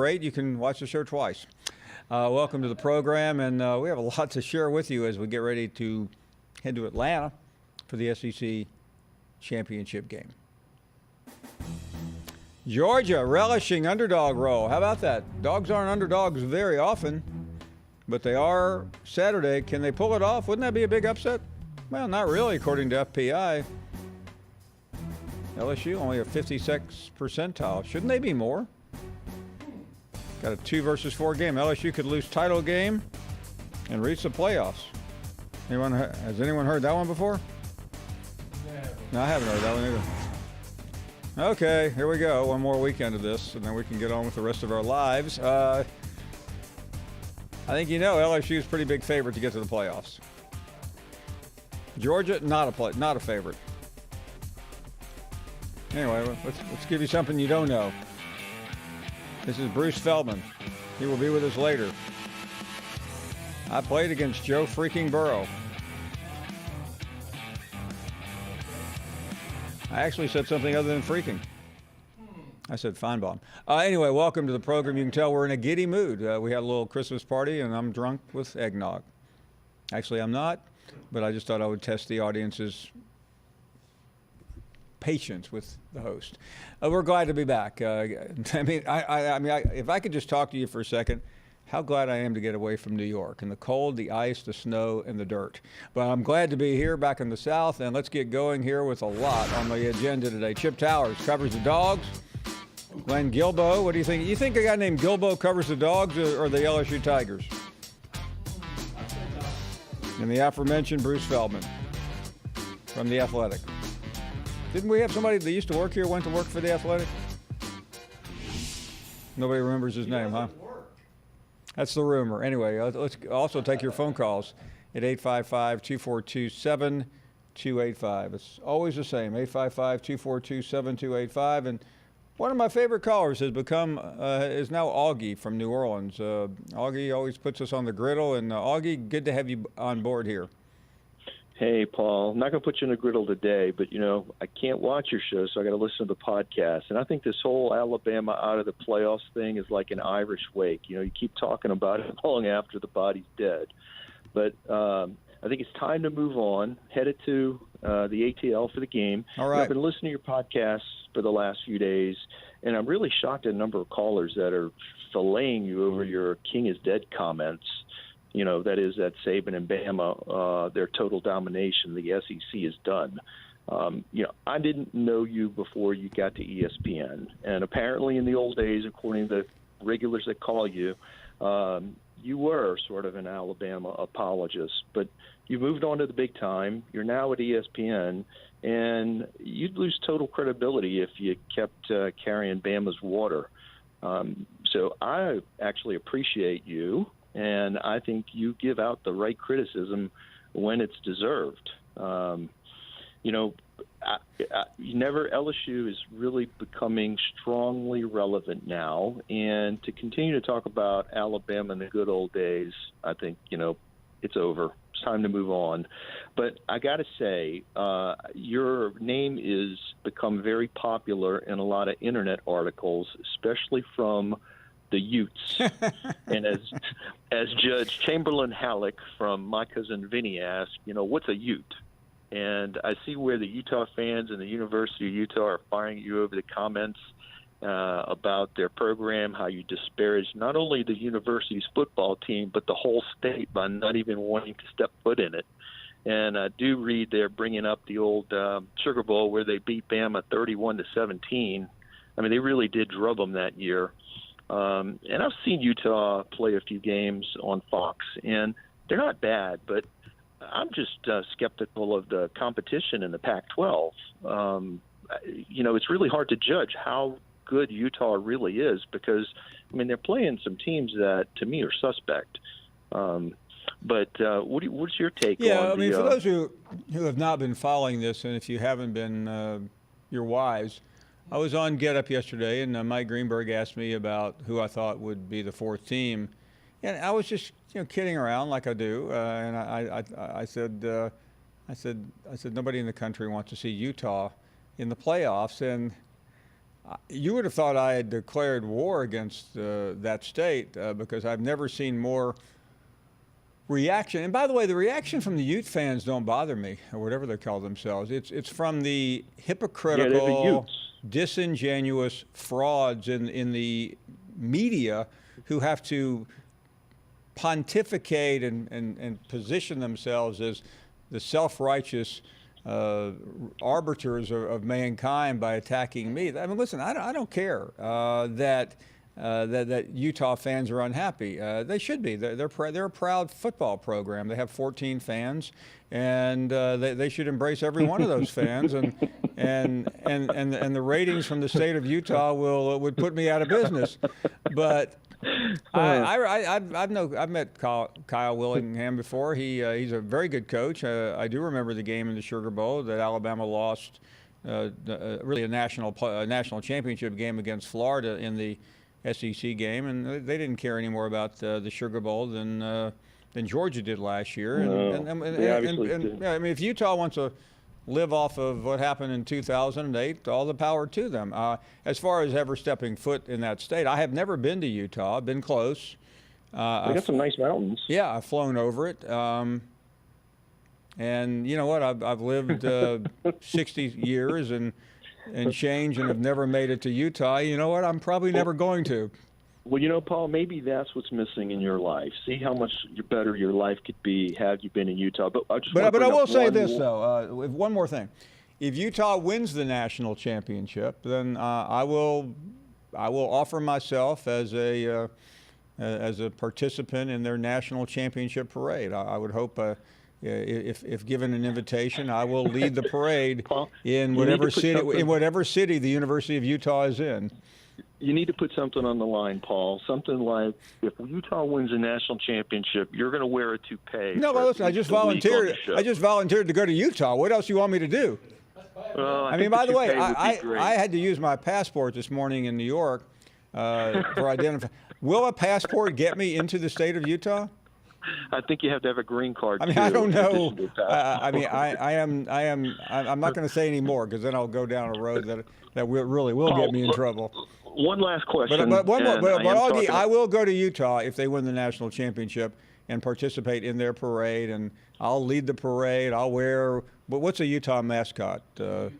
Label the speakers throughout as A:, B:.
A: or 8, you can watch the show twice. Welcome to the program, and we have a lot to share with you as we get ready to head to Atlanta for the SEC championship game. Georgia relishing underdog role. How about that? Dogs aren't underdogs very often, but they are Saturday. Can they pull it off? Wouldn't that be a big upset? Well, not really, according to FPI. LSU only a 56th percentile. Shouldn't they be more? Got a 2 versus 4 game. LSU could lose title game and reach the playoffs. Has anyone heard that one before? No, I haven't heard that one either. Okay, here we go. One more weekend of this, and then we can get on with the rest of our lives. I think LSU is a pretty big favorite to get to the playoffs. Georgia, not a favorite. Anyway, let's give you something you don't know. This is Bruce Feldman. He will be with us later. I played against Joe freaking Burrow. I actually said something other than freaking. I said Finebaum. Anyway, welcome to the program. You can tell we're in a giddy mood. We had a little Christmas party, and I'm drunk with eggnog. Actually, I'm not, but I just thought I would test the audience's patience with the host. We're glad to be back. If I could just talk to you for a second, how glad I am to get away from New York and the cold, the ice, the snow, and the dirt. But I'm glad to be here back in the South, and let's get going here with a lot on the agenda today. Chip Towers covers the Dogs. Glenn Guilbeau, what do you think? You think a guy named Guilbeau covers the Dogs or the LSU Tigers? And the aforementioned Bruce Feldman from The Athletic. Didn't we have somebody that used to work here, went to work for The Athletic? Nobody remembers his name, huh? That's the rumor. Anyway, let's also take your phone calls at 855-242-7285. It's always the same, 855-242-7285. And one of my favorite callers is now Augie from New Orleans. Augie always puts us on the griddle. And Augie, good to have you on board here.
B: Hey, Paul. I'm not going to put you in the griddle today, but, I can't watch your show, so I got to listen to the podcast. And I think this whole Alabama out of the playoffs thing is like an Irish wake. You keep talking about it long after the body's dead. But I think it's time to move on, headed to the ATL for the game.
A: All right.
B: I've been listening to your podcasts for the last few days, and I'm really shocked at the number of callers that are filleting you over your King is dead comments. That is that Saban and Bama, their total domination, the SEC is done. I didn't know you before you got to ESPN. And apparently in the old days, according to the regulars that call you, you were sort of an Alabama apologist. But you moved on to the big time. You're now at ESPN. And you'd lose total credibility if you kept carrying Bama's water. So I actually appreciate you. And I think you give out the right criticism when it's deserved. LSU is really becoming strongly relevant now. And to continue to talk about Alabama in the good old days, I think, it's over. It's time to move on. But I got to say, your name is become very popular in a lot of Internet articles, especially from the Utes. And as Judge Chamberlain Halleck from My Cousin Vinny asked, what's a Ute? And I see where the Utah fans and the University of Utah are firing you over the comments about their program, how you disparage not only the university's football team, but the whole state by not even wanting to step foot in it. And I do read they're bringing up the old Sugar Bowl where they beat Bama 31-17. I mean, they really did drub them that year. And I've seen Utah play a few games on Fox, and they're not bad, but I'm just skeptical of the competition in the Pac-12. It's really hard to judge how good Utah really is because, they're playing some teams that, to me, are suspect. But what's your take on
A: for those who have not been following this, and if you haven't been, you're wise. I was on Get Up yesterday, and Mike Greenberg asked me about who I thought would be the fourth team, and I was just kidding around like I do, and I said nobody in the country wants to see Utah in the playoffs, and You would have thought I had declared war against that state because I've never seen more reaction. And by the way, the reaction from the Ute fans don't bother me, or whatever they call themselves. It's from the hypocritical, disingenuous frauds in the media who have to pontificate and position themselves as the self-righteous arbiters of mankind by attacking me. I mean, listen, I don't care that Utah fans are unhappy. They should be. They're a proud football program. They have 14 fans, and they should embrace every one of those fans. And the ratings from the state of Utah would put me out of business. But I've met Kyle Willingham before. He's a very good coach. I do remember the game in the Sugar Bowl that Alabama lost, really a national championship game against Florida in the SEC game, and they didn't care any more about the Sugar Bowl than Georgia did last year. I mean, if Utah wants to live off of what happened in 2008, all the power to them. As far as ever stepping foot in that state, I have never been to Utah. I've been close.
B: They got some nice mountains.
A: Yeah, I've flown over it. And you know what? I've lived 60 years and change and have never made it to Utah. You know what? I'm probably never going to.
B: Well, you know, Paul, maybe that's what's missing in your life. See how much better your life could be had you been in Utah. But I
A: will say this, though. One more thing. If Utah wins the national championship, then I will offer myself as a participant in their national championship parade. I would hope, if given an invitation, I will lead the parade in whatever city the University of Utah is in.
B: You need to put something on the line, Paul. Something like, if Utah wins a national championship, you're going to wear a toupee.
A: No, but listen, I just volunteered to go to Utah. What else do you want me to do?
B: Well,
A: I mean, by the way, I had to use my passport this morning in New York for identify. Will a passport get me into the state of Utah?
B: I think you have to have a green card.
A: I mean, I don't know. I'm not going to say any more because then I'll go down a road that really will get me in trouble.
B: One last question.
A: But Augie, I will go to Utah if they win the national championship and participate in their parade, and I'll lead the parade. I'll wear. What's a Utah mascot?
B: The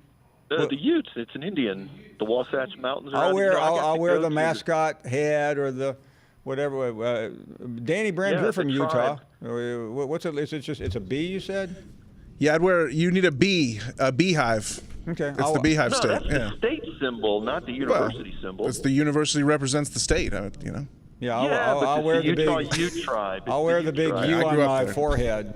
B: Utes. It's an Indian. The Wasatch Mountains.
A: I'll wear the mascot head or the whatever. Danny Brand, you're from Utah. What's it? It's a bee, you said?
C: Yeah, you need a beehive.
A: Okay.
C: It's the beehive state.
B: That's the state symbol, not the university symbol.
C: It's the university represents the state, you know.
A: Yeah, I'll wear the
B: Utah
A: big
B: Ute tribe.
A: I'll wear the big U on my forehead.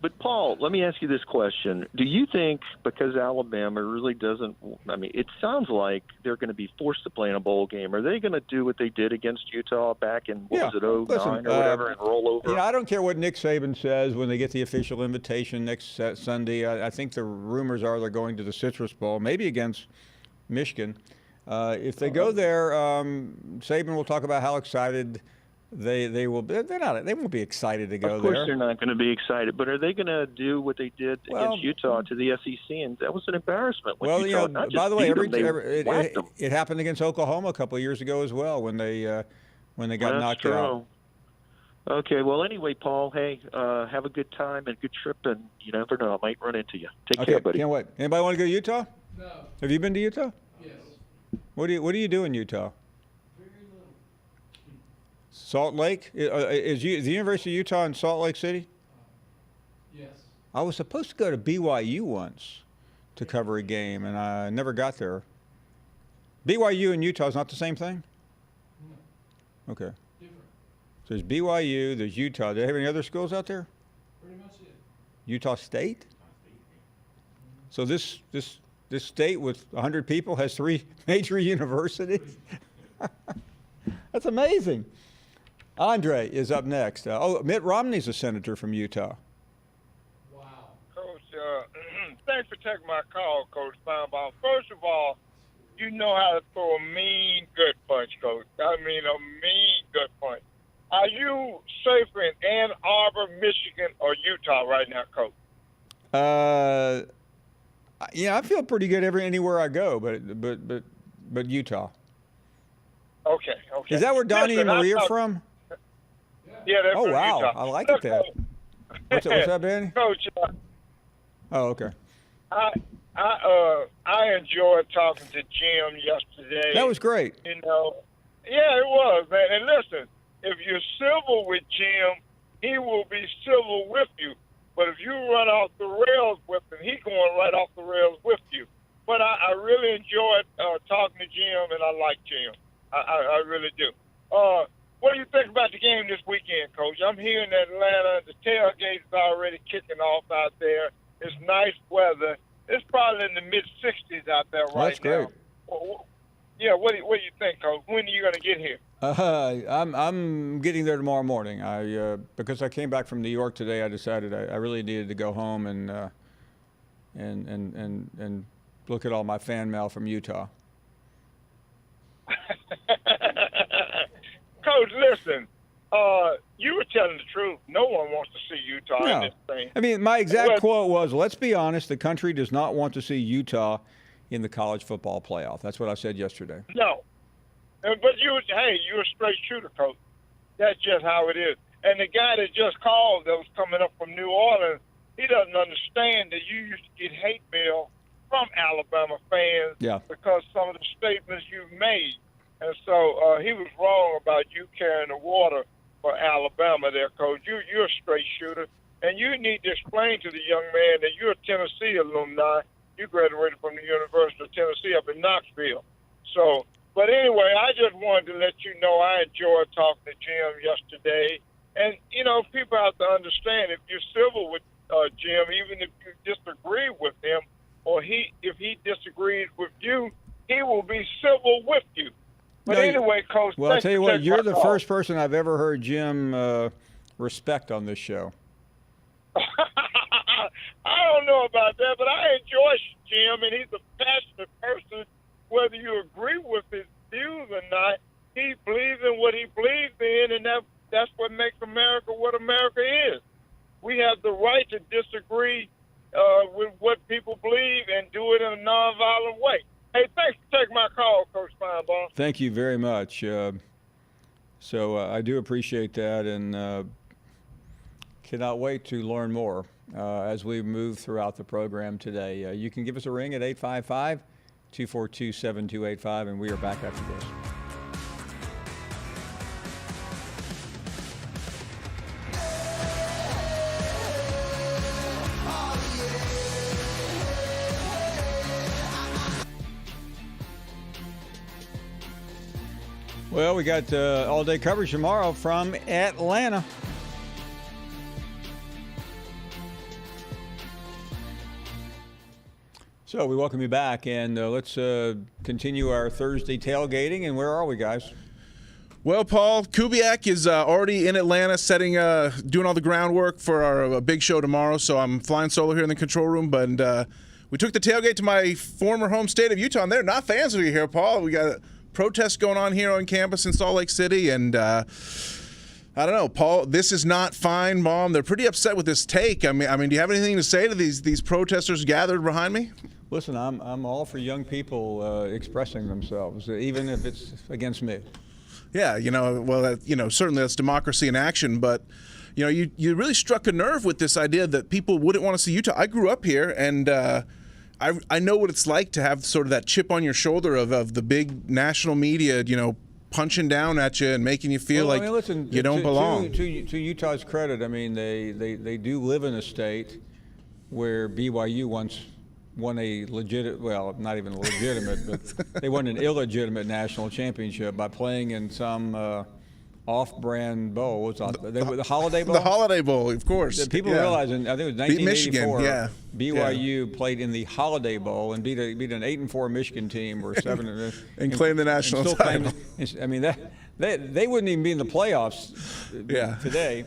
B: But, Paul, let me ask you this question. Do you think, because Alabama really doesn't – I mean, it sounds like they're going to be forced to play in a bowl game. Are they going to do what they did against Utah back in, 2009 or whatever, and roll over?
A: You know, I don't care what Nick Saban says when they get the official invitation next Sunday. I think the rumors are they're going to the Citrus Bowl, maybe against Michigan. If they go there, Saban will talk about how excited – They will. They won't be excited to go there.
B: Of course, they're not going to be excited. But are they going to do what they did against Utah to the SEC? And that was an embarrassment.
A: Well, you know, by the way, it happened against Oklahoma a couple of years ago as well when they got knocked out.
B: Okay. Well, anyway, Paul. Hey, have a good time and a good trip. And you never know, I might run into you. Take care, buddy.
A: Can't wait. Anybody want to go to Utah?
D: No.
A: Have you been to Utah?
D: Yes.
A: What do you do in Utah? Salt Lake? Is the University of Utah in Salt Lake City?
D: Yes.
A: I was supposed to go to BYU once to cover a game, and I never got there. BYU and Utah is not the same thing?
D: No.
A: Okay.
D: Different.
A: So there's BYU, there's Utah. Do they have any other schools out there?
D: Pretty much it.
A: Utah State? So this state with 100 people has 3 major universities? That's amazing. Andre is up next. Mitt Romney's a senator from Utah.
D: Wow.
E: Coach, thanks for taking my call, Coach Finebaum. First of all, you know how to throw a mean good punch, Coach. I mean, a mean good punch. Are you safer in Ann Arbor, Michigan, or Utah right now, Coach?
A: Yeah, I feel pretty good anywhere I go, but but Utah.
E: Okay.
A: Is that where Donnie
E: Listen,
A: and Marie are
E: thought-
A: from?
E: Yeah, they're
A: Oh,
E: from
A: wow.
E: Utah.
A: I like it there. What's up, Danny?
E: Coach,
A: Oh, okay.
E: I enjoyed talking to Jim yesterday.
A: That was great.
E: You know, yeah, it was, man. And listen, if you're civil with Jim, he will be civil with you. But if you run off the rails with him, he's going right off the rails with you. But I really enjoyed talking to Jim, and I like Jim. I really do. What do you think about the game this weekend, Coach? I'm here in Atlanta. The tailgate is already kicking off out there. It's nice weather. It's probably in the mid-60s out there right now.
A: That's great.
E: Yeah, what do you think, Coach? When are you going to get here?
A: I'm getting there tomorrow morning. Because I came back from New York today, I decided I really needed to go home and look at all my fan mail from Utah.
E: Coach, listen, you were telling the truth. No one wants to see Utah in this thing.
A: I mean, my exact quote was, let's be honest, the country does not want to see Utah in the college football playoff. That's what I said yesterday.
E: No. But you're a straight shooter, Coach. That's just how it is. And the guy that just called that was coming up from New Orleans, he doesn't understand that you used to get hate mail from Alabama fans because some of the statements you've made. And so he was wrong about you carrying the water for Alabama there, Coach. You're a straight shooter, and you need to explain to the young man that you're a Tennessee alumni. You graduated from the University of Tennessee up in Knoxville. So, but anyway, I just wanted to let you know I enjoyed talking to Jim yesterday. And, you know, people have to understand if you're civil with Jim, even if you disagree with him, or if he disagrees with you, he will be civil with you. But anyway, Coach.
A: Well, I'll tell you what, you're the first person I've ever heard Jim respect on this show.
E: I don't know about that, but I enjoy Jim, and he's a passionate person. Whether you agree with his views or not, he believes in what he believes in, and that's what makes America what America is. We have the right to disagree with what people believe and do it in a nonviolent way. Hey, thanks for taking my call, Coach Finebaum.
A: Thank you very much. So I do appreciate that, and cannot wait to learn more as we move throughout the program today. You can give us a ring at 855-242-7285, and we are back after this. Well, we got all-day coverage tomorrow from Atlanta. So we welcome you back, and let's continue our Thursday tailgating. And where are we, guys?
C: Well, Paul, Kubiak is already in Atlanta doing all the groundwork for our big show tomorrow, so I'm flying solo here in the control room, but we took the tailgate to my former home state of Utah, and they're not fans of you here, Paul. We got protests going on here on campus in Salt Lake City, and I don't know, Paul, this is not fine, Mom. They're pretty upset with this take. I mean, do you have anything to say to these protesters gathered behind me?
A: Listen, I'm all for young people expressing themselves, even if it's against me.
C: Yeah, certainly that's democracy in action, but you really struck a nerve with this idea that people wouldn't want to see Utah. I grew up here, and I know what it's like to have sort of that chip on your shoulder of the big national media, punching down at you and making you feel you don't belong.
A: To Utah's credit, I mean, they do live in a state where BYU once won a not even legitimate, but they won an illegitimate national championship by playing in some off-brand bowl. What's the Holiday Bowl?
C: The Holiday Bowl, of course.
A: People realizing, I think it was 1984.
C: Michigan,
A: BYU played in the Holiday Bowl and beat an 8-4 Michigan team, or 7
C: and claimed the national title.
A: I mean, they wouldn't even be in the playoffs today.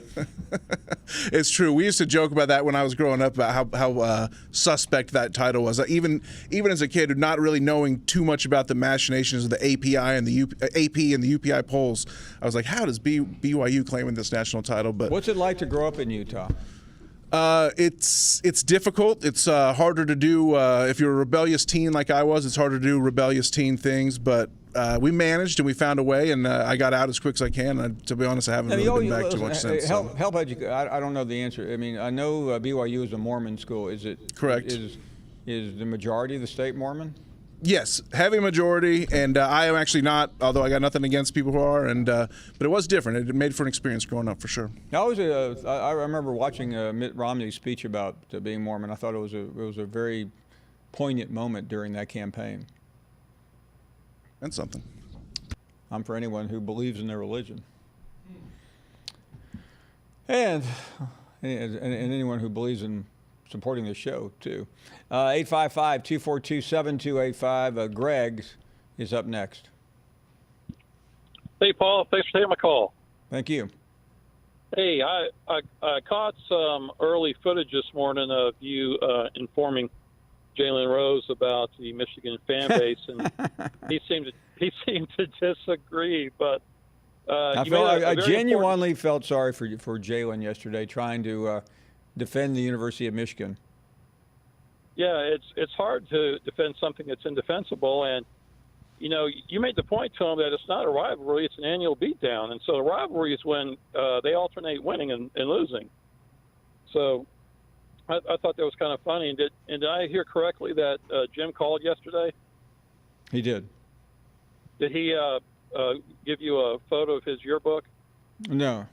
C: It's true. We used to joke about that when I was growing up, about how suspect that title was. Even as a kid, not really knowing too much about the machinations of the API and the AP and the UPI polls, I was like, how does BYU claiming this national title? But
A: what's it like to grow up in Utah?
C: It's difficult. It's harder to do if you're a rebellious teen like I was. It's harder to do rebellious teen things, but we managed and we found a way, and I got out as quick as I can. And to be honest, I haven't really been back too much since.
A: Help educate. I don't know the answer. I mean, I know BYU is a Mormon school. Is it
C: correct?
A: Is the majority of the state Mormon?
C: Yes, heavy majority, and I am actually not. Although I got nothing against people who are, and but it was different. It made for an experience growing up for sure.
A: I remember watching Mitt Romney's speech about being Mormon. I thought it was a very poignant moment during that campaign.
C: And something.
A: I'm for anyone who believes in their religion, and anyone who believes in supporting the show too. 855-242-7285. Greg is up next.
F: Hey, Paul. Thanks for taking my call.
A: Thank you.
F: Hey, I caught some early footage this morning of you informing Jalen Rose about the Michigan fan base, and he seemed to disagree. But
A: I genuinely felt sorry for Jalen yesterday, trying to defend the University of Michigan.
F: Yeah, it's hard to defend something that's indefensible, and you made the point to him that it's not a rivalry; it's an annual beatdown. And so the rivalry is when they alternate winning and losing. So I thought that was kind of funny. And did I hear correctly that Jim called yesterday?
A: He did.
F: Did he give you a photo of his yearbook?
A: No.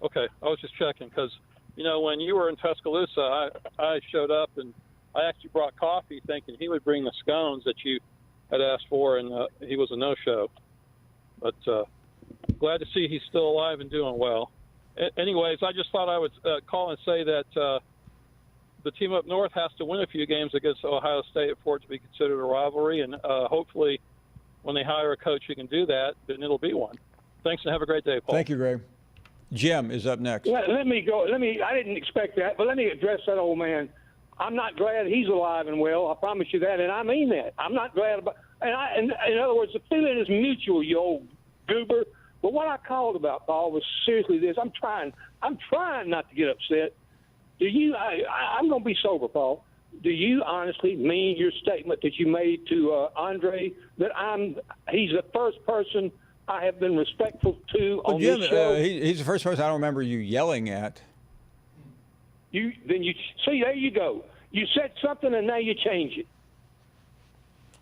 F: Okay, I was just checking because, when you were in Tuscaloosa, I showed up and I actually brought coffee thinking he would bring the scones that you had asked for, and he was a no-show. But glad to see he's still alive and doing well. Anyways, I just thought I would call and say that the team up north has to win a few games against Ohio State for it to be considered a rivalry, and hopefully when they hire a coach who can do that, then it'll be one. Thanks, and have a great day, Paul.
A: Thank you, Greg. Jim is up next.
G: Let me go. I didn't expect that, but let me address that old man. I'm not glad he's alive and well. I promise you that, and I mean that. I'm not glad about. And in other words, the feeling is mutual, you old goober. But what I called about, Paul, was seriously this. I'm trying not to get upset. I'm going to be sober, Paul. Do you honestly mean your statement that you made to Andre that he's the first person I have been respectful to on
A: Jim,
G: this show?
A: He's the first person I don't remember you yelling at.
G: See, there you go. You said something and now you change it.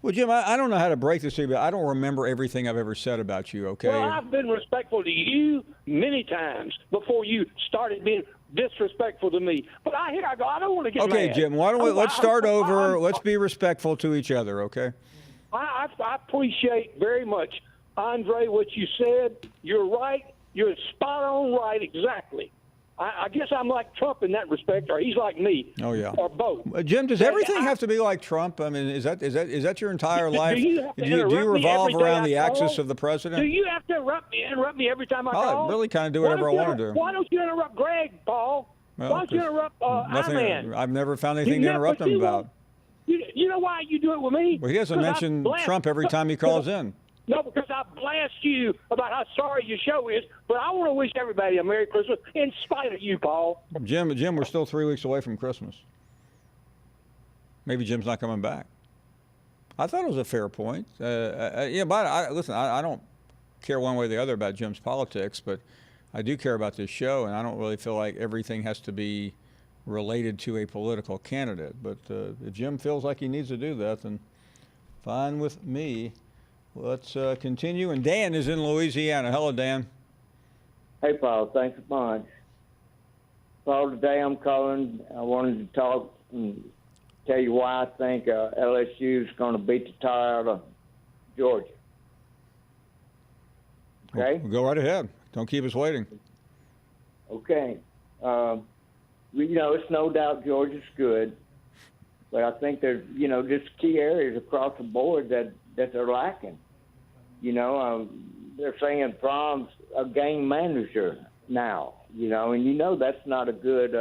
A: Well, Jim, I don't know how to break this to you, but I don't remember everything I've ever said about you, okay?
G: Well, I've been respectful to you many times before you started being disrespectful to me. But here I go. I don't want to get mad.
A: Okay, Jim, why don't let's start over. Let's be respectful to each other, okay?
G: I appreciate very much, Andre, what you said. You're right. You're spot on right, exactly. I guess I'm like Trump in that respect, or he's like me.
A: Oh yeah,
G: or both.
A: Jim, does everything have to be like Trump? I mean, is that your entire life? Do you revolve around the axis of the president?
G: Do you have to interrupt me every time I call?
A: I really kind of do whatever I want to do.
G: Why don't you interrupt Greg, Paul?
A: Well,
G: why don't you interrupt Iman?
A: I've never found anything to interrupt him about.
G: You know why you do it with me?
A: Well, he doesn't mention Trump every time he calls in.
G: No, because I blast you about how sorry your show is, but I want to wish everybody a Merry Christmas in spite of you, Paul.
A: Jim, we're still 3 weeks away from Christmas. Maybe Jim's not coming back. I thought it was a fair point. But listen, I don't care one way or the other about Jim's politics, but I do care about this show, and I don't really feel like everything has to be related to a political candidate. But if Jim feels like he needs to do that, then fine with me. Let's continue. And Dan is in Louisiana. Hello, Dan.
H: Hey, Paul. Thanks a bunch. Paul, today I'm calling. I wanted to talk and tell you why I think LSU is going to beat the tar out of Georgia. Okay?
A: Well, go right ahead. Don't keep us waiting.
H: Okay. It's no doubt Georgia's good, but I think there's, just key areas across the board that they're lacking. They're saying Fromm's a game manager now, and that's not a good,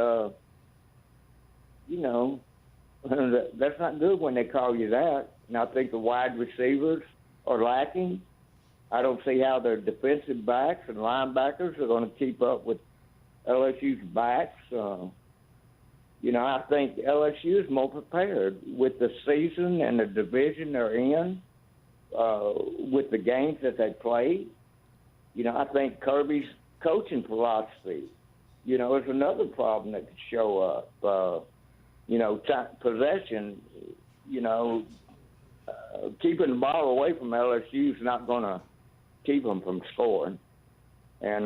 H: that's not good when they call you that. And I think the wide receivers are lacking. I don't see how their defensive backs and linebackers are going to keep up with LSU's backs. You know, I think LSU is more prepared with the season and the division they're in, with the games that they played. You know, I think Kirby's coaching philosophy, you know, is another problem that could show up. You know, possession, you know, keeping the ball away from LSU is not going to keep them from scoring. And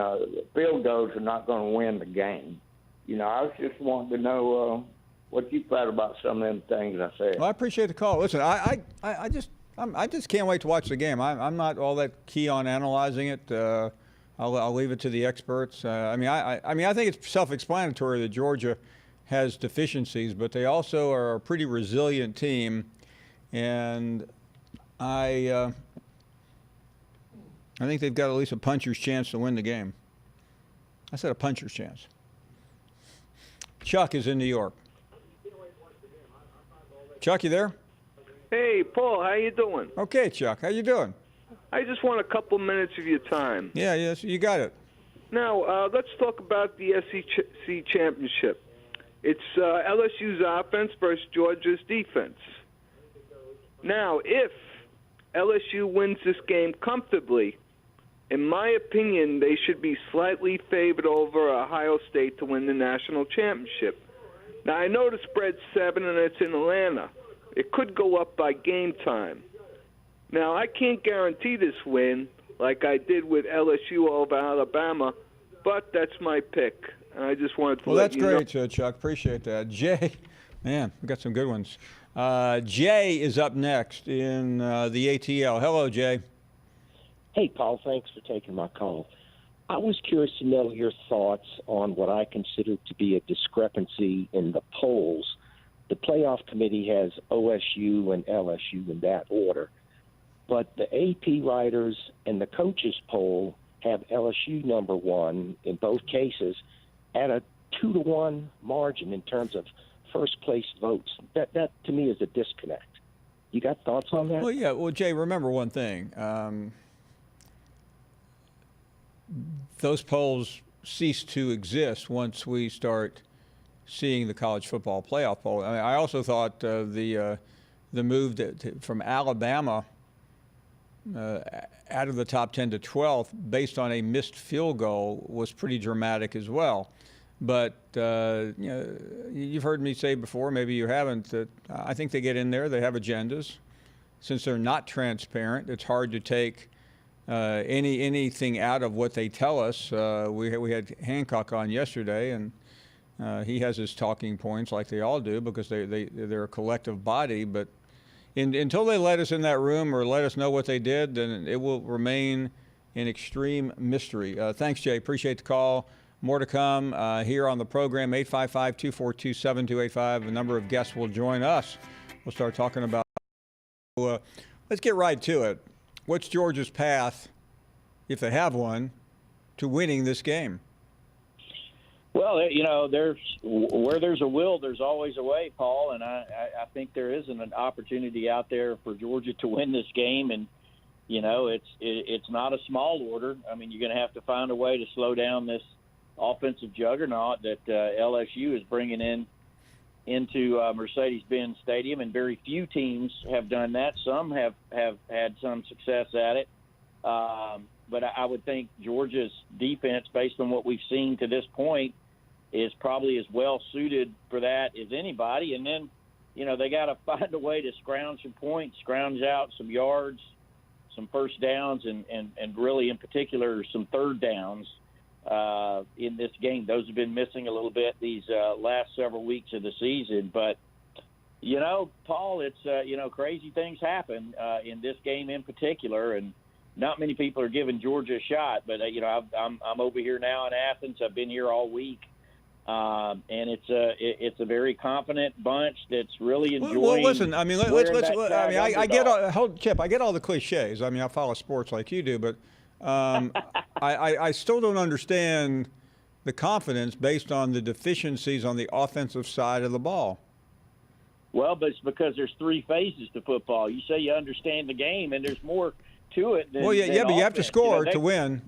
H: field goals are not going to win the game. You know, I was just wanting to know what you thought about some of them things I said.
A: Well, I appreciate the call. Listen, I just can't wait to watch the game. I'm not all that key on analyzing it. I'll leave it to the experts. I mean, I think it's self-explanatory that Georgia has deficiencies, but they also are a pretty resilient team, and I think they've got at least a puncher's chance to win the game. I said a puncher's chance. Chuck is in New York. Chuck, you there?
I: Hey, Paul, how you doing?
A: Okay, Chuck, how you doing?
I: I just want a couple minutes of your time.
A: Yeah, yes, you got it.
I: Now, let's talk about the SEC championship. It's LSU's offense versus Georgia's defense. Now, if LSU wins this game comfortably, in my opinion, they should be slightly favored over Ohio State to win the national championship. Now, I know the spread's 7 and it's in Atlanta. It could go up by game time. Now, I can't guarantee this win like I did with LSU over Alabama, but that's my pick. I just wanted to let you know.
A: Well, that's great, Chuck. Appreciate that. Jay, man, we got some good ones. Jay is up next in the ATL. Hello, Jay.
J: Hey, Paul, thanks for taking my call. I was curious to know your thoughts on what I consider to be a discrepancy in the polls. The playoff committee has OSU and LSU in that order, but the AP writers and the coaches poll have LSU number one in both cases at a 2-to-1 margin in terms of first place votes. That to me is a disconnect. You got thoughts on that?
A: Well, yeah. Well, Jay, remember one thing. Those polls cease to exist once we start seeing the college football playoff poll. I mean, I also thought the move from Alabama out of the top 10 to 12th based on a missed field goal was pretty dramatic as well. But you know, you've heard me say before, maybe you haven't, that I think they get in there, they have agendas. Since they're not transparent, it's hard to take anything out of what they tell us. We had Hancock on yesterday, and he has his talking points like they all do because they're a collective body. But until they let us in that room or let us know what they did, then it will remain an extreme mystery. Thanks, Jay. Appreciate the call. More to come here on the program, 855-242-7285. A number of guests will join us. We'll start talking about let's get right to it. What's Georgia's path, if they have one, to winning this game?
J: Well, you know, where there's a will, there's always a way, Paul, and I think there is an opportunity out there for Georgia to win this game, and you know, it's not a small order. I mean, you're going to have to find a way to slow down this offensive juggernaut that LSU is bringing into Mercedes-Benz Stadium, and very few teams have done that. Some have had some success at it. But I would think Georgia's defense, based on what we've seen to this point, is probably as well suited for that as anybody. And then, you know, they got to find a way to scrounge some points, scrounge out some yards, some first downs, and really in particular some third downs in this game. Those have been missing a little bit these last several weeks of the season. But, you know, Paul, it's, you know, crazy things happen in this game in particular, and not many people are giving Georgia a shot. But, you know, I'm over here now in Athens. I've been here all week. And it's a very confident bunch that's really enjoying. Well,
A: listen. I mean, let's. I mean, I get all, Chip. I get all the cliches. I mean, I follow sports like you do, but I still don't understand the confidence based on the deficiencies on the offensive side of the ball.
J: Well, but it's because there's three phases to football. You say you understand the game, and there's more to it than.
A: Well, yeah, but you have to score to win.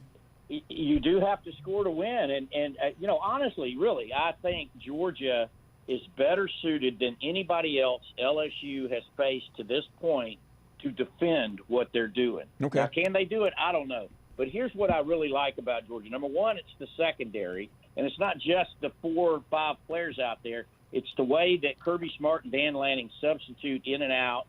J: You do have to score to win, and you know, honestly, really, I think Georgia is better suited than anybody else LSU has faced to this point to defend what they're doing.
A: Okay.
J: Now, can they do it? I don't know. But here's what I really like about Georgia. Number one, it's the secondary, and it's not just the 4 or 5 players out there. It's the way that Kirby Smart and Dan Lanning substitute in and out,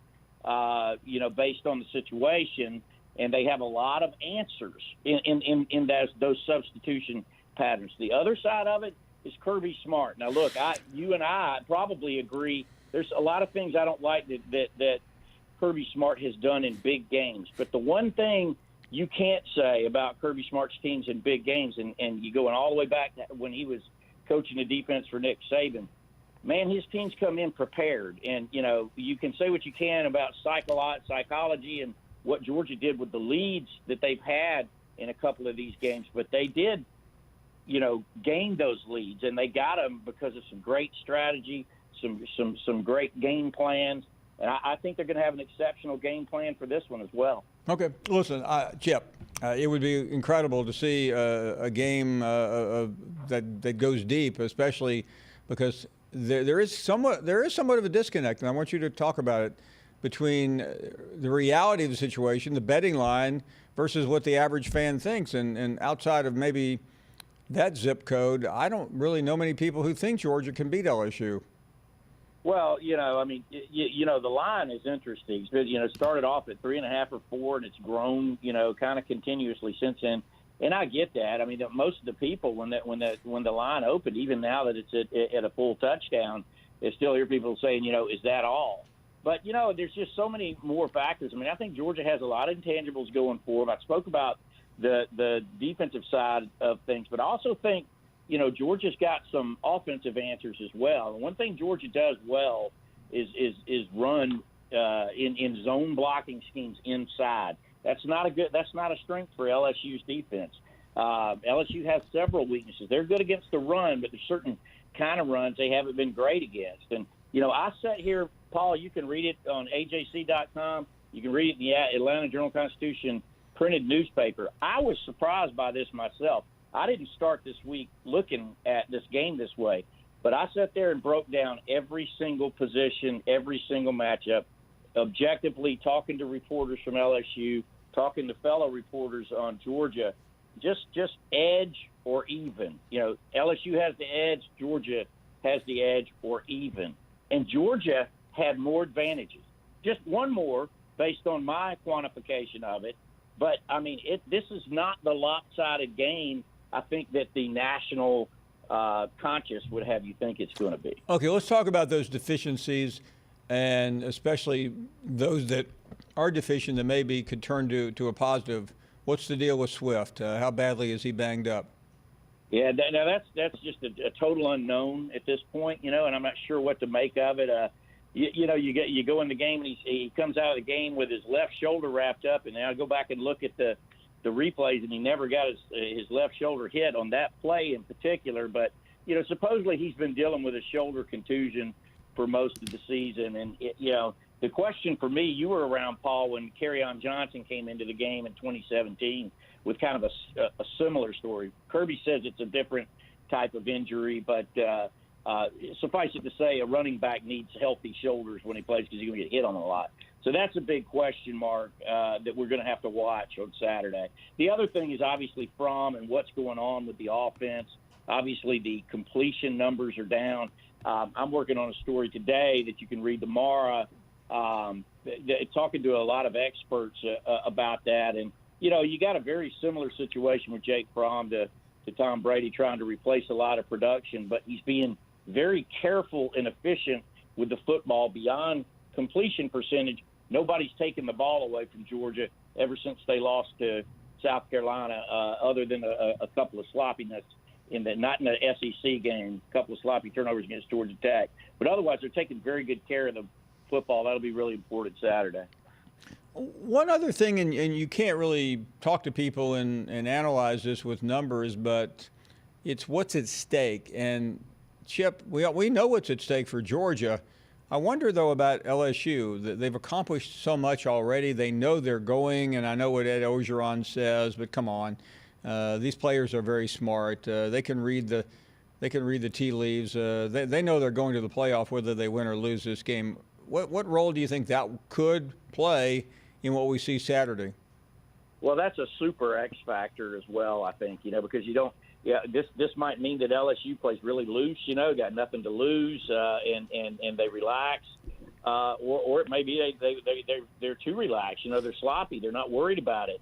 J: based on the situation, and they have a lot of answers in those substitution patterns. The other side of it is Kirby Smart. Now, look, you and I probably agree. There's a lot of things I don't like that Kirby Smart has done in big games. But the one thing you can't say about Kirby Smart's teams in big games, and you going all the way back to when he was coaching the defense for Nick Saban, man, his teams come in prepared. And, you can say what you can about psychology and what Georgia did with the leads that they've had in a couple of these games. But they did, gain those leads, and they got them because of some great strategy, some great game plans. And I think they're going to have an exceptional game plan for this one as well.
A: Okay. Listen, Chip, it would be incredible to see a game that goes deep, especially because there is somewhat of a disconnect, and I want you to talk about it, between the reality of the situation, the betting line, versus what the average fan thinks. And outside of maybe that zip code, I don't really know many people who think Georgia can beat LSU.
J: Well, the line is interesting. It started off at 3.5 or 4, and it's grown, kind of continuously since then. And I get that. I mean, most of the people, when the line opened, even now that it's at a full touchdown, they still hear people saying, is that all? But, there's just so many more factors. I mean, I think Georgia has a lot of intangibles going for them. I spoke about the defensive side of things, but I also think, Georgia's got some offensive answers as well. And one thing Georgia does well is run in zone blocking schemes inside. That's not a strength for LSU's defense. LSU has several weaknesses. They're good against the run, but there's certain kind of runs they haven't been great against. And I sat here, Paul. You can read it on AJC.com. You can read it in the Atlanta Journal-Constitution printed newspaper. I was surprised by this myself. I didn't start this week looking at this game this way, but I sat there and broke down every single position, every single matchup, objectively talking to reporters from LSU, talking to fellow reporters on Georgia, just edge or even. LSU has the edge, Georgia has the edge or even. And Georgia had more advantages, just one more based on my quantification of it. But, I mean, this is not the lopsided game I think that the national conscious would have you think it's going to be.
A: Okay, let's talk about those deficiencies, and especially those that are deficient that maybe could turn to a positive. What's the deal with Swift? How badly is he banged up?
J: Yeah, now that's just a total unknown at this point, and I'm not sure what to make of it. You go in the game and he comes out of the game with his left shoulder wrapped up, and then I go back and look at the replays, and he never got his left shoulder hit on that play in particular. But, supposedly he's been dealing with a shoulder contusion for most of the season. And, the question for me, you were around, Paul, when Kerryon Johnson came into the game in 2017 with kind of a similar story. Kirby says it's a different type of injury, but suffice it to say a running back needs healthy shoulders when he plays because he's going to get hit on a lot. So that's a big question mark that we're going to have to watch on Saturday. The other thing is obviously Fromm and what's going on with the offense. Obviously, the completion numbers are down. I'm working on a story today that you can read tomorrow, talking to a lot of experts about that. And, you got a very similar situation with Jake Fromm to Tom Brady trying to replace a lot of production, but he's being very careful and efficient with the football beyond completion percentage. Nobody's taken the ball away from Georgia ever since they lost to South Carolina, other than a couple of sloppiness not in the SEC game, a couple of sloppy turnovers against Georgia Tech. But otherwise, they're taking very good care of the football. That'll be really important Saturday.
A: One other thing, and you can't really talk to people and analyze this with numbers, but it's what's at stake. And Chip, we know what's at stake for Georgia. I wonder, though, about LSU. They've accomplished so much already. They know they're going, and I know what Ed Orgeron says, but come on. These players are very smart. They can read the They can read the tea leaves. They know they're going to the playoff whether they win or lose this game. What role do you think that could play in what we see Saturday?
J: Well, that's a super X factor as well, I think, because you don't – yeah, this might mean that LSU plays really loose, got nothing to lose, and they relax. Or it may be they're too relaxed. They're sloppy. They're not worried about it.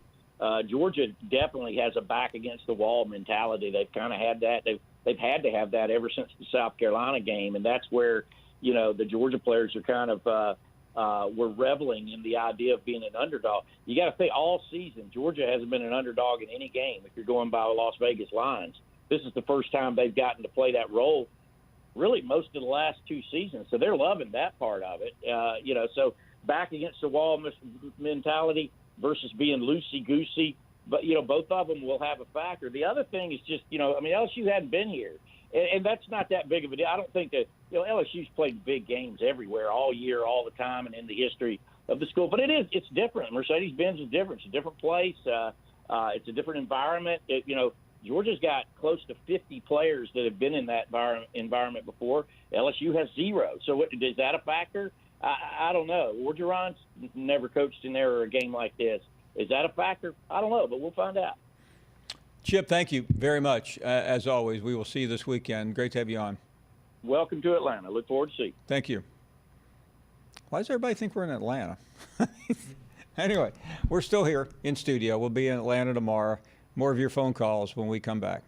J: Georgia definitely has a back against the wall mentality. They've kind of had that. They've had to have that ever since the South Carolina game, and that's where the Georgia players are kind of were reveling in the idea of being an underdog. You got to think all season Georgia hasn't been an underdog in any game. If you're going by Las Vegas lines, this is the first time they've gotten to play that role. Really, most of the last 2 seasons, so they're loving that part of it. So back against the wall mentality versus being loosey goosey. But both of them will have a factor. The other thing is just LSU hadn't been here. And that's not that big of a deal. I don't think that LSU's played big games everywhere, all year, all the time, and in the history of the school. But it's different. Mercedes-Benz is different. It's a different place. It's a different environment. Georgia's got close to 50 players that have been in that environment before. LSU has 0. So is that a factor? I don't know. Orgeron's never coached in there or a game like this. Is that a factor? I don't know, but we'll find out.
A: Chip, thank you very much. As always, we will see you this weekend. Great to have you on.
J: Welcome to Atlanta. Look forward to seeing you.
A: Thank you. Why does everybody think we're in Atlanta? Anyway, we're still here in studio. We'll be in Atlanta tomorrow. More of your phone calls when we come back.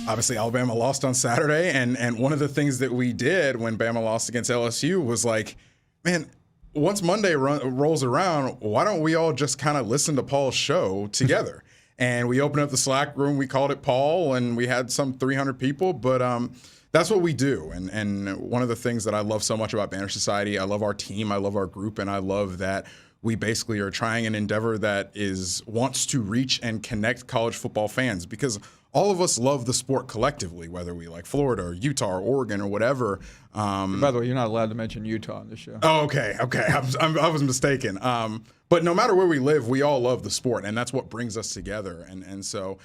K: Obviously, Alabama lost on Saturday, and one of the things that we did when Bama lost against LSU was like, man, once Monday rolls around, why don't we all just kind of listen to Paul's show together? And we opened up the Slack room. We called it Paul, and we had some 300 people. But that's what we do. And one of the things that I love so much about Banner Society, I love our team, I love our group, and I love that we basically are trying an endeavor that wants to reach and connect college football fans, because all of us love the sport collectively, whether we like Florida or Utah or Oregon or whatever.
A: By the way, you're not allowed to mention Utah on this show.
K: Oh, okay. I was mistaken. But no matter where we live, we all love the sport, and that's what brings us together. And so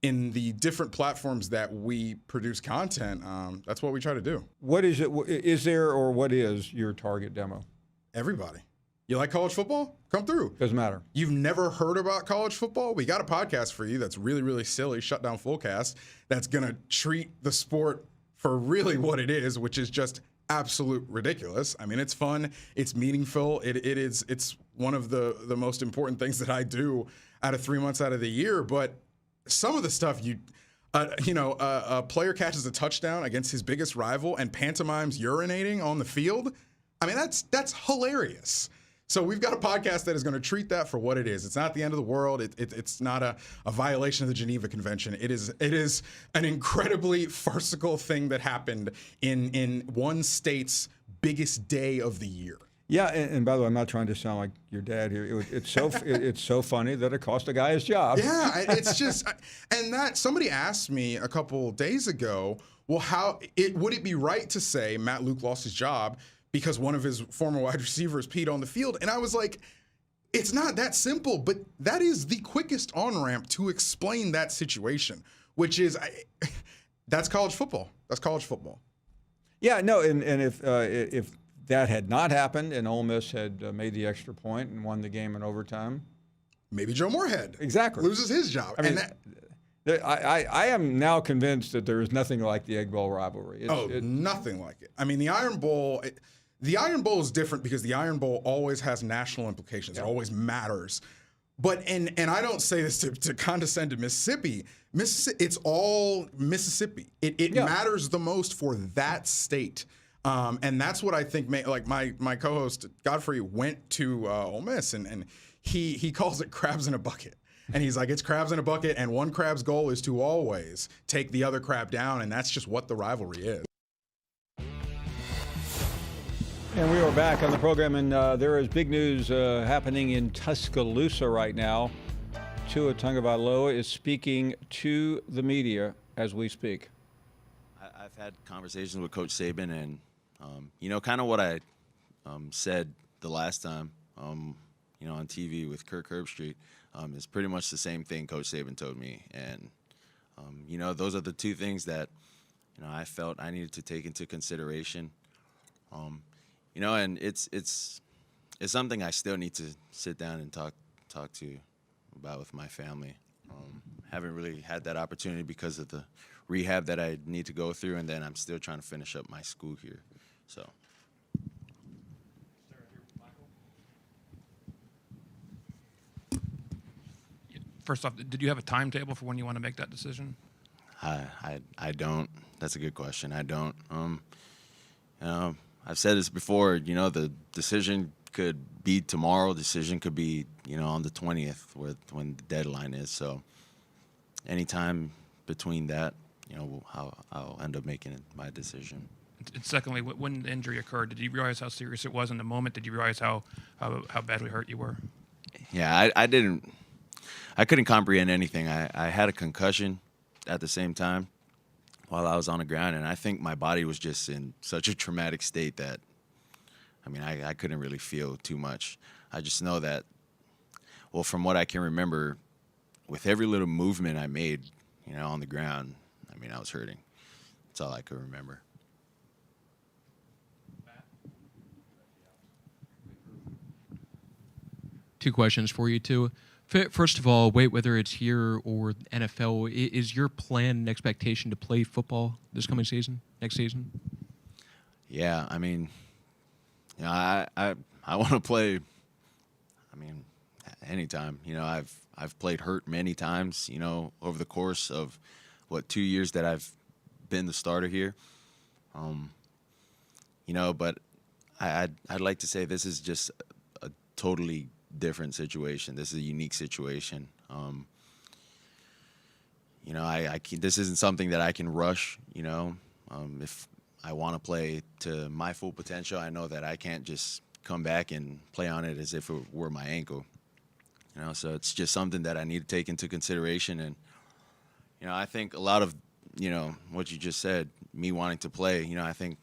K: in the different platforms that we produce content, that's what we try to do.
A: What is it? Is there, or what is your target demo?
K: Everybody. You like college football? Come through.
A: Doesn't matter.
K: You've never heard about college football? We got a podcast for you that's really, really silly, Shutdown Fullcast, that's going to treat the sport for really what it is, which is just absolute ridiculous. I mean, it's fun. It's meaningful. It's one of the most important things that I do out of 3 months out of the year. But some of the stuff a player catches a touchdown against his biggest rival and pantomimes urinating on the field. I mean, that's hilarious. So we've got a podcast that is going to treat that for what it is. It's not the end of the world. It's not a violation of the Geneva Convention. It is an incredibly farcical thing that happened in one state's biggest day of the year.
A: Yeah, and by the way, I'm not trying to sound like your dad here. It's so funny that it cost a guy his job.
K: Yeah, it's just, and that somebody asked me a couple days ago, well, would it be right to say Matt Luke lost his job because one of his former wide receivers peed on the field? And I was like, it's not that simple, but that is the quickest on-ramp to explain that situation, which is, that's college football. That's college football.
A: Yeah, no, and if that had not happened and Ole Miss had made the extra point and won the game in overtime,
K: maybe Joe Moorhead loses his job.
A: I mean, I am now convinced that there is nothing like the Egg Bowl rivalry.
K: Nothing like it. I mean, the Iron Bowl is different because the Iron Bowl always has national implications. Yeah. It always matters. But and I don't say this to condescend to Mississippi. It's all Mississippi. It matters the most for that state. And that's what I think. Like my co-host Godfrey went to Ole Miss, and he calls it crabs in a bucket. And he's like, it's crabs in a bucket, and one crab's goal is to always take the other crab down, and that's just what the rivalry is.
A: And we are back on the program, and there is big news happening in Tuscaloosa right now. Tua Tagovailoa is speaking to the media as we speak.
L: I've had conversations with Coach Saban, and kind of what I said the last time. on TV with Kirk Herbstreit, is pretty much the same thing Coach Saban told me. And, those are the two things that, I felt I needed to take into consideration. And it's something I still need to sit down and talk to about with my family. Haven't really had that opportunity because of the rehab that I need to go through, and then I'm still trying to finish up my school here. So.
M: First off, did you have a timetable for when you want to make that decision?
L: I don't. That's a good question. I don't. I've said this before. The decision could be tomorrow. Decision could be on the 20th, when the deadline is. So anytime between that, I'll end up making my decision.
M: And secondly, when the injury occurred, did you realize how serious it was in the moment? Did you realize how badly hurt you were?
L: Yeah, I didn't. I couldn't comprehend anything. I had a concussion at the same time while I was on the ground, and I think my body was just in such a traumatic state that, I couldn't really feel too much. I just know that, well, from what I can remember, with every little movement I made, on the ground, I was hurting. That's all I could remember.
N: Two questions for you, too. First of all, whether it's here or NFL, is your plan and expectation to play football this coming season, next season?
L: Yeah, I want to play. Anytime. I've played hurt many times. Over the course of 2 years that I've been the starter here. But I'd like to say this is just a totally different situation. This is a unique situation. This isn't something that I can rush. If I want to play to my full potential, I know that I can't just come back and play on it as if it were my ankle. So it's just something that I need to take into consideration. And I think a lot of what you just said, me wanting to play, I think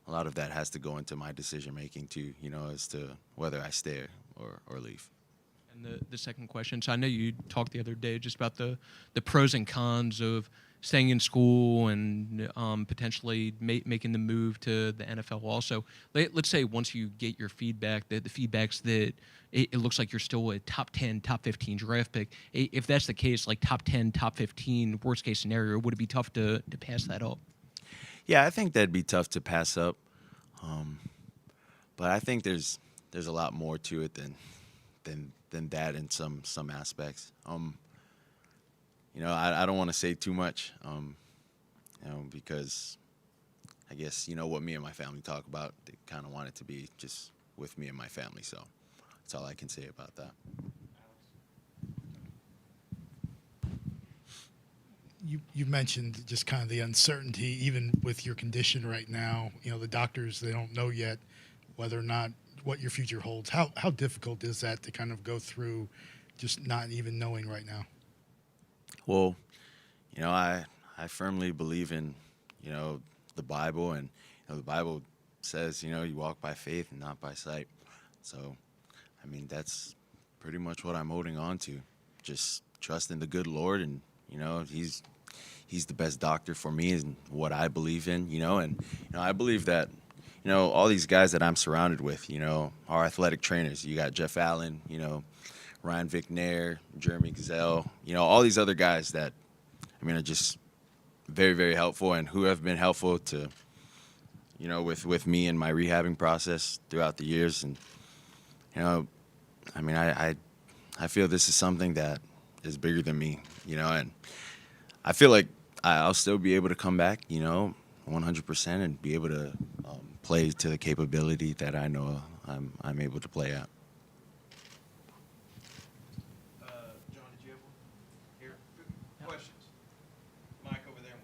L: a lot of that has to go into my decision making too, as to whether I stay or leave.
N: And the second question, so I know you talked the other day just about the pros and cons of staying in school and potentially making the move to the NFL also. Let's say once you get your feedback, the feedback's that it looks like you're still a top 10, top 15 draft pick. If that's the case, like top 10, top 15, worst case scenario, would it be tough to pass that up?
L: Yeah, I think that'd be tough to pass up. But I think there's a lot more to it than that in some aspects. I don't want to say too much, because I guess what me and my family talk about. They kind of want it to be just with me and my family, so that's all I can say about that.
O: You mentioned just kind of the uncertainty, even with your condition right now. The doctors, they don't know yet whether or not what your future holds. How difficult is that to kind of go through, just not even knowing right now?
L: Well, I firmly believe in the Bible, and the Bible says you walk by faith and not by sight. So, that's pretty much what I'm holding on to. Just trust in the good Lord, and He's the best doctor for me and what I believe in, and I believe that, all these guys that I'm surrounded with, are athletic trainers. You got Jeff Allen, Ryan Vicknair, Jeremy Gazelle, all these other guys that, are just very, very helpful and who have been helpful to, with me and my rehabbing process throughout the years. And, I feel this is something that is bigger than me, and I feel like I'll still be able to come back, 100% and be able to play to the capability that I know I'm able to play at.
M: John, did you have one? Here. Questions? Mike over there.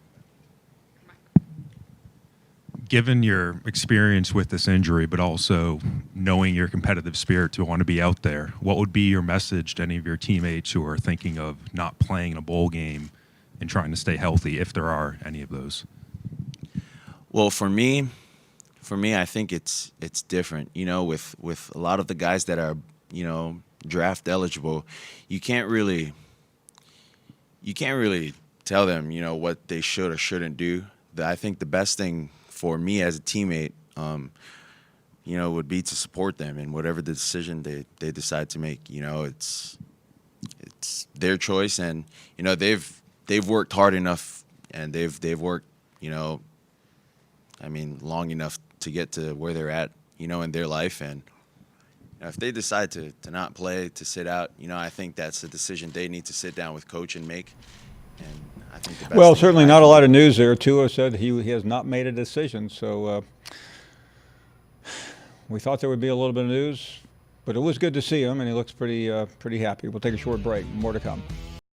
P: Given your experience with this injury, but also knowing your competitive spirit to want to be out there, what would be your message to any of your teammates who are thinking of not playing in a bowl game and trying to stay healthy, if there are any of those?
L: Well, for me, I think it's different. With a lot of the guys that are, draft eligible, you can't really tell them, what they should or shouldn't do. I think the best thing for me as a teammate, would be to support them in whatever the decision they decide to make. It's their choice, and they've worked hard enough, and they've worked, long enough to get to where they're at, in their life. And if they decide to not play, to sit out, I think that's a decision they need to sit down with coach and make. And I think the best
A: Well,
L: thing
A: certainly
L: that I
A: not a
L: can
A: lot
L: do-
A: of news there. Tua said he has not made a decision, so we thought there would be a little bit of news, but it was good to see him, and he looks pretty happy. We'll take a short break. More to come.